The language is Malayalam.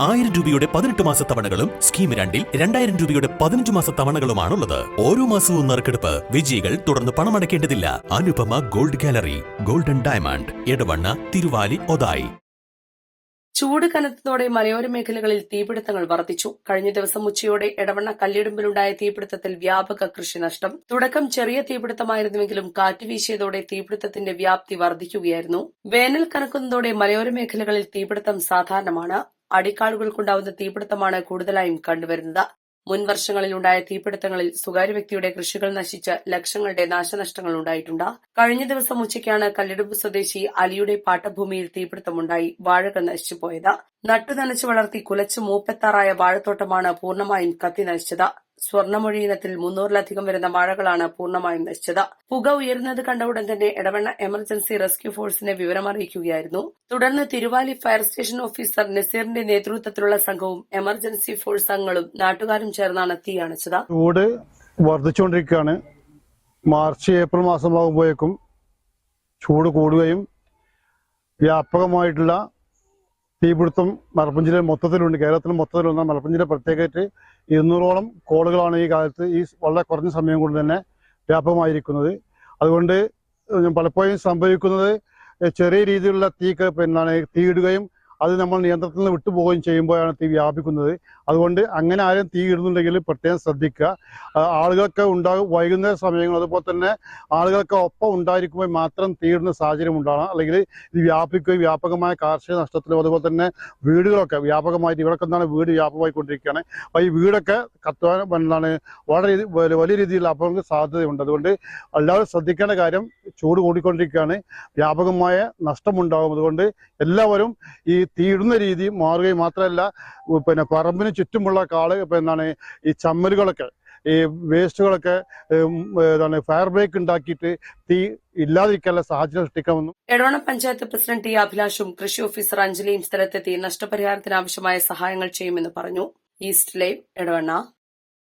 1000 രൂപയുടെ 18 മാസ തവണകളും സ്കീം 2-ൽ 2000 രൂപയുടെ 15 മാസ തവണകളുമാണുള്ളത്. ഓരോ മാസവും നറുക്കെടുപ്പ്. വിജയികൾ തുടർന്ന് പണമടയ്ക്കേണ്ടതില്ല. Anupama gold gallery, golden diamond, Edavanna, Thiruvali, Othayi. ചൂട് കനത്തതോടെ മലയോര മേഖലകളിൽ തീപിടുത്തങ്ങൾ വർദ്ധിച്ചു. കഴിഞ്ഞ ദിവസം ഉച്ചയോടെ എടവണ്ണ കല്ലിടുമ്പിലുണ്ടായ തീപിടുത്തത്തിൽ വ്യാപക കൃഷിനഷ്ടം. തുടക്കം ചെറിയ തീപിടുത്തമായിരുന്നുവെങ്കിലും കാറ്റ് വീശിയതോടെ തീപിടുത്തത്തിന്റെ വ്യാപ്തി വർദ്ധിക്കുകയായിരുന്നു. വേനൽ കനക്കുന്നതോടെ മലയോര മേഖലകളിൽ തീപിടുത്തം സാധാരണമാണ്. അടിക്കാളുകൾക്കുണ്ടാവുന്ന തീപിടുത്തമാണ് കൂടുതലായും കണ്ടുവരുന്നത്. മുൻ വർഷങ്ങളിലുണ്ടായ തീപിടുത്തങ്ങളിൽ സ്വകാര്യ വ്യക്തിയുടെ കൃഷികൾ നശിച്ച് ലക്ഷങ്ങളുടെ നാശനഷ്ടങ്ങൾ ഉണ്ടായിട്ടുണ്ട്. കഴിഞ്ഞ ദിവസം ഉച്ചയ്ക്കാണ് കല്ലിടുമ്പ് സ്വദേശി അലിയുടെ പാട്ടഭൂമിയിൽ തീപിടുത്തമുണ്ടായി വാഴകൾ നശിച്ചുപോയത്. നട്ടുനനച്ച് വളർത്തി കുലച്ച് മൂപ്പെത്താറായ വാഴത്തോട്ടമാണ് പൂർണ്ണമായും കത്തി നശിച്ചത്. സ്വർണ്ണമൊഴി ഇനത്തിൽ 300-ലധികം വരുന്ന വാഴകളാണ് പൂർണ്ണമായും നശിച്ചത്. പുക ഉയരുന്നത് കണ്ട ഉടൻ തന്നെ എടവണ്ണ എമർജൻസി റെസ്ക്യൂ ഫോഴ്സിനെ വിവരമറിയിക്കുകയായിരുന്നു. തുടർന്ന് തിരുവാലി ഫയർ സ്റ്റേഷൻ ഓഫീസർ നസീറിന്റെ നേതൃത്വത്തിലുള്ള സംഘവും എമർജൻസി ഫോഴ്സ് അംഗങ്ങളും നാട്ടുകാരും ചേർന്നാണ് തീ അണച്ചത്. ചൂട് വർദ്ധിച്ചുകൊണ്ടിരിക്കുകയാണ്. മാർച്ച് ഏപ്രിൽ മാസമാകുമ്പോഴേക്കും ചൂട് കൂടുകയും വ്യാപകമായിട്ടുള്ള തീപിടുത്തം മലപ്പുറം ജില്ലയിൽ മൊത്തത്തിലുണ്ട്. കേരളത്തിൽ മൊത്തത്തിലുണ്ട്. മലപ്പുറം ജില്ല പ്രത്യേകിച്ച് 200ഓളം കോളുകളാണ് ഈ കാലത്ത് ഈ വളരെ കുറഞ്ഞ സമയം കൊണ്ട് തന്നെ വ്യാപകമായിരിക്കുന്നത്. അതുകൊണ്ട് പലപ്പോഴും സംഭവിക്കുന്നത് ചെറിയ രീതിയിലുള്ള തീയിടുകയും അത് നമ്മൾ നിയന്ത്രണത്തിൽ നിന്ന് വിട്ടുപോവുകയും ചെയ്യുമ്പോഴാണ് തീ വ്യാപിക്കുന്നത്. അതുകൊണ്ട് അങ്ങനെ ആരും തീ ഇടുന്നുണ്ടെങ്കിൽ പ്രത്യേകം ശ്രദ്ധിക്കുക. ആളുകളൊക്കെ ഉണ്ടാകും വൈകുന്നേര സമയങ്ങൾ, അതുപോലെ തന്നെ ആളുകളൊക്കെ ഒപ്പം ഉണ്ടായിരിക്കുമ്പോൾ മാത്രം തീയിടുന്ന സാഹചര്യം ഉണ്ടാകണം. അല്ലെങ്കിൽ ഇത് വ്യാപിക്കുകയും വ്യാപകമായ കാർഷിക നഷ്ടത്തിലും അതുപോലെ തന്നെ വീടുകളൊക്കെ വ്യാപകമായിട്ട് ഇവിടെയൊക്കെ വീട് വ്യാപകമായിക്കൊണ്ടിരിക്കുകയാണ്. അപ്പോൾ ഈ വീടൊക്കെ കത്തുവാൻ വളരെ വലിയ രീതിയിൽ അപകട സാധ്യതയുണ്ട്. അതുകൊണ്ട് എല്ലാവരും ശ്രദ്ധിക്കേണ്ട കാര്യം, ചൂട് കൂടിക്കൊണ്ടിരിക്കുകയാണ്, വ്യാപകമായ നഷ്ടമുണ്ടാകും. അതുകൊണ്ട് എല്ലാവരും ഈ തീയിടുന്ന രീതി മാറുകയും മാത്രമല്ല പറമ്പിന് ചുറ്റുമുള്ള ഈ ചമ്മലുകളൊക്കെ ഈ വേസ്റ്റുകളൊക്കെ ഫയർ ബ്രേക്ക് ഉണ്ടാക്കിയിട്ട് തീ ഇല്ലാതിരിക്കാനുള്ള സാഹചര്യം സൃഷ്ടിക്കാമെന്നും എടവണ്ണ പഞ്ചായത്ത് പ്രസിഡന്റ് ടി അഭിലാഷും കൃഷി ഓഫീസർ അഞ്ജലിയും സ്ഥലത്തെത്തി നഷ്ടപരിഹാരത്തിനാവശ്യമായ സഹായങ്ങൾ ചെയ്യുമെന്ന് പറഞ്ഞു. East live, Edavanna.